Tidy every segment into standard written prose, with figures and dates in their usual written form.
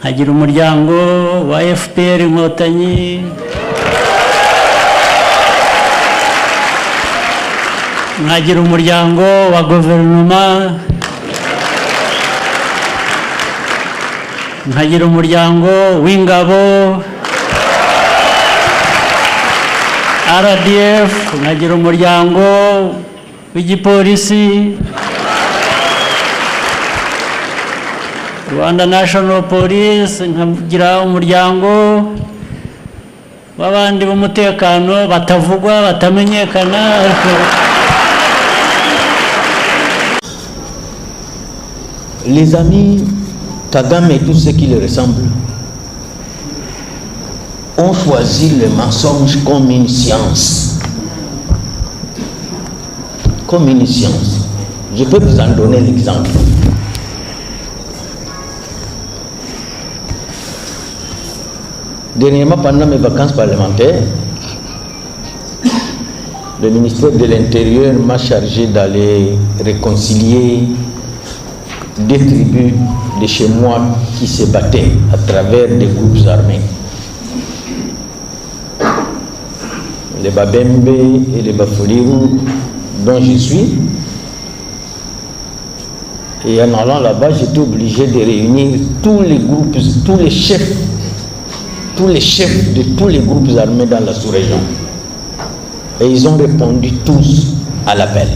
nkagira umuryango wa FPR Inkotanyi, nkagira umuryango wa guverinoma, nkagira umuryango w'ingabo, RDF, nkagira umuryango w'igipolisi, Rwanda National Police, nkagira umuryango w'abandi b'umutekano batavugwa batamenyekana. Les amis Kagame et tous ceux qui le ressemblent ont choisi le mensonge comme une science. Comme une science. Je peux vous en donner l'exemple. Dernièrement, pendant mes vacances parlementaires, le ministère de l'Intérieur m'a chargé d'aller réconcilier des tribus de chez moi qui se battaient à travers des groupes armés. Les Babembe et les Bafouliou, dont je suis. Et en allant là-bas, j'étais obligé de réunir tous les groupes, tous les chefs de tous les groupes armés dans la sous-région. Et ils ont répondu tous à l'appel.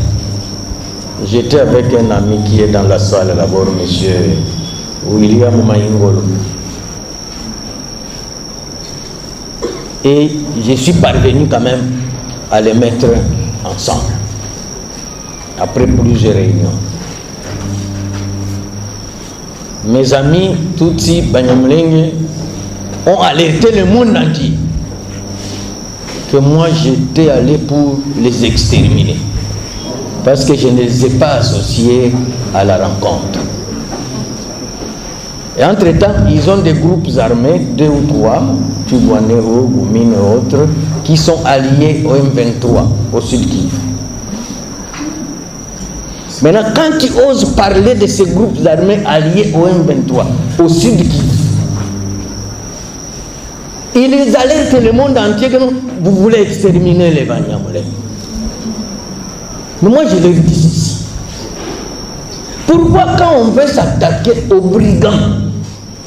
J'étais avec un ami qui est dans la salle là-bas, M. William Maïngolo. Et je suis parvenu quand même à les mettre ensemble, après plusieurs réunions. Mes amis Tutsi Banyamulenge ont alerté le monde entier que moi j'étais allé pour les exterminer. Parce que je ne les ai pas associés à la rencontre. Et entre-temps, ils ont des groupes armés, 2 ou 3, Tchouguanero, Goumine et autres, qui sont alliés au M23, au Sud Kivu. Maintenant, quand tu oses parler de ces groupes armés alliés au M23, au Sud Kivu, ils alertent le monde entier que vous voulez exterminer les Banyamulenge. Mais moi je leur dis ceci. Pourquoi quand on veut s'attaquer aux brigands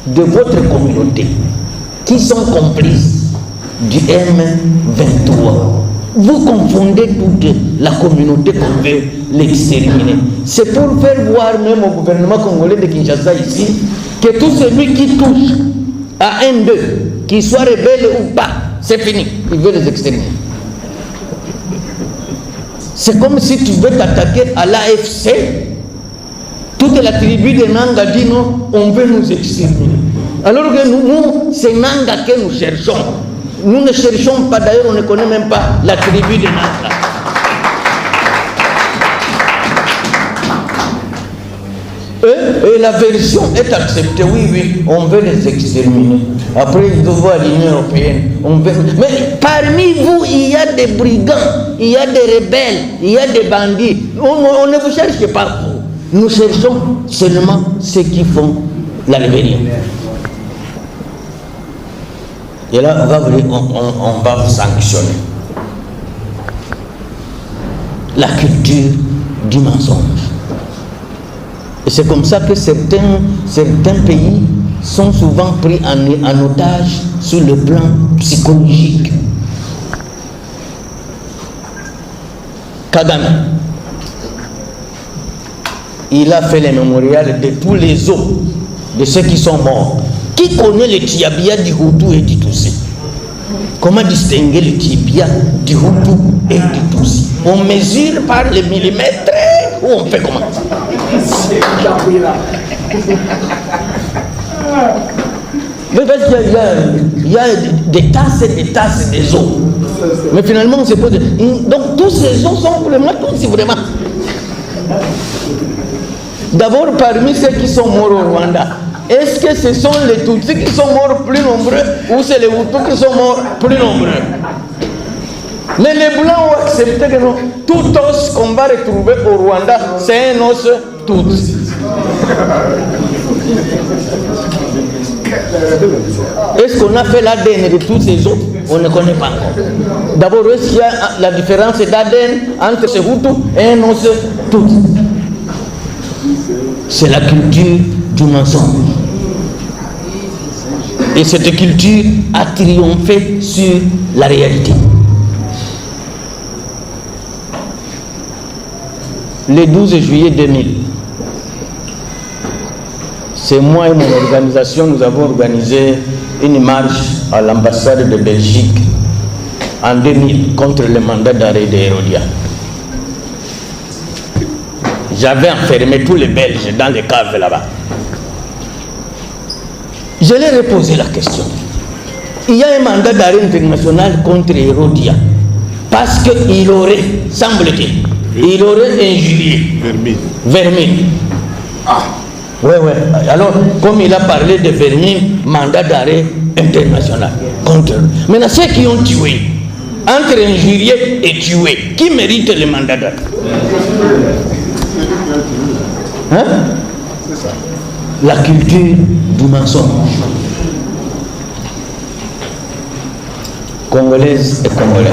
de votre communauté qui sont complices du M23, vous confondez toute la communauté qu'on veut l'exterminer? C'est pour faire voir même au gouvernement congolais de Kinshasa ici que tout celui qui touche à un d'eux, qu'il soit rebelle ou pas, c'est fini, il veut les exterminer. C'est comme si tu veux t'attaquer à l'AFC. Toute la tribu de Nanga dit non, on veut nous exterminer. Alors que nous c'est Nanga que nous cherchons. Nous ne cherchons pas, d'ailleurs on ne connaît même pas la tribu de Nanga. Et la version est acceptée, oui, on veut les exterminer. Après, ils doivent à l'Union européenne. Mais parmi vous, il y a des brigands, il y a des rebelles, il y a des bandits. On ne vous cherche pas vous. Nous cherchons seulement ceux qui font la rébellion. Et là, on va vous sanctionner. La culture du mensonge. Et c'est comme ça que certains pays sont souvent pris en otage sur le plan psychologique. Kagame, il a fait les mémorials de tous les os, de ceux qui sont morts. Qui connaît le tibia du Hutu et du Tutsi? Comment distinguer le tibia du Hutu et du Tutsi? On mesure par les millimètres ou on fait comment? Mais parce qu'il y a des tasses et des tasses des os. Mais finalement, on ne sait pas. Donc tous ces os sont pour le moins tous, vraiment. D'abord, parmi ceux qui sont morts au Rwanda, est-ce que ce sont les Tutsis qui sont morts plus nombreux ou c'est les Hutus qui sont morts plus nombreux? Mais les Blancs ont accepté que non, tout os qu'on va retrouver au Rwanda, c'est un os Tutsi. Est-ce qu'on a fait l'ADN de tous ces autres? On ne connaît pas encore. D'abord, est-ce qu'il y a la différence d'ADN entre ces Hutus et un autre Tutsi? C'est la culture du mensonge. Et cette culture a triomphé sur la réalité. Le 12 juillet 2000, c'est moi et mon organisation, nous avons organisé une marche à l'ambassade de Belgique en 2000 contre le mandat d'arrêt d'Hérodia. J'avais enfermé tous les Belges dans les caves là-bas. Je leur ai posé la question. Il y a un mandat d'arrêt international contre Hérodia parce qu'il aurait, semble-t-il, il aurait injurié Vermine. Ah, ouais. Alors, comme il a parlé de Vermine, mandat d'arrêt international contre eux. Maintenant, ceux qui ont tué, entre injurier et tuer, qui mérite le mandat d'arrêt? Hein? C'est ça. La culture du mensonge. Congolaises et Congolais,